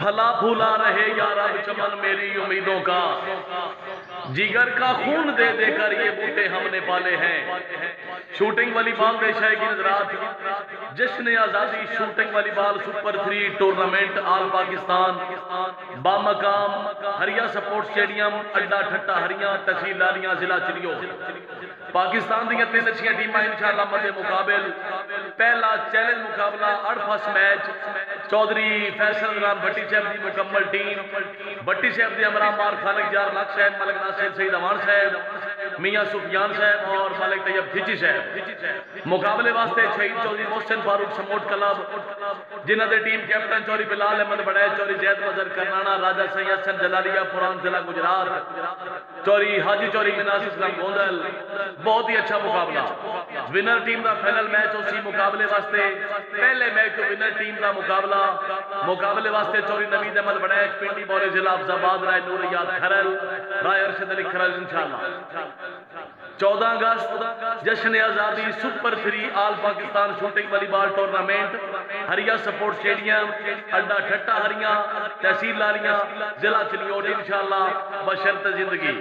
پھلا پھولا رہے یا رب چمن میری امیدوں کا، جگر کا خون دے دے کر یہ بوٹے ہم نے پالے ہیں۔ شوٹنگ والی بال دیشہ کی نظرات، جشن آزادی شوٹنگ والی بال سپر 3 ٹورنامنٹ آل پاکستان بامقام ھریا سپورٹس سٹیڈیم اڈا ٹھٹہ ھریا تحصیل لالیاں ضلع چنیوٹ۔ پاکستان دیا 3 اچھیاں ٹیمیں انشاءاللہ مدے مقابل۔ پہلا چیلنج مقابلہ 8 میچ چودھری فیصل رام بھٹی صاحب دی مکمل ٹیم، بھٹی صاحب دی امرام مار خالق جار لاکھ صاحب، ملک ناصر سید اوان صاحب، میاں سفیان صاحب اور ملک طیب ٹھچی صاحب۔ مقابلے واسطے شہید چودھری محسن فاروق سموٹ کلب، جنہ دے ٹیم کیپٹن چوری بلال احمد بڑے، چوری زید مظہر کرنانا، راجہ سید حسن جلالیہ پوران ضلع گجرات، چوری حاجی چوری مناس اسلام گوندل۔ بہت ہی اچھا مقابلہ۔ Winner team the final match اسی مقابلے واسطے، پہلے میچ تو ونر ٹیم دا مقابلے واسطے چوری نوید احمد بڑیچ پنڈی بورے ضلع افزاباد رائے نوریات کھرل رائے ارشد علی کھرل انشاءاللہ۔ 14 اگست جشن آزادی سپر 3 آل پاکستان شوٹنگ والی بال ٹورنامنٹ ھریا سپورٹس سٹیڈیم اڈا ٹھٹہ ھریا تحصیل لالیاں ضلع چنیوٹ انشاءاللہ بشرط زندگی۔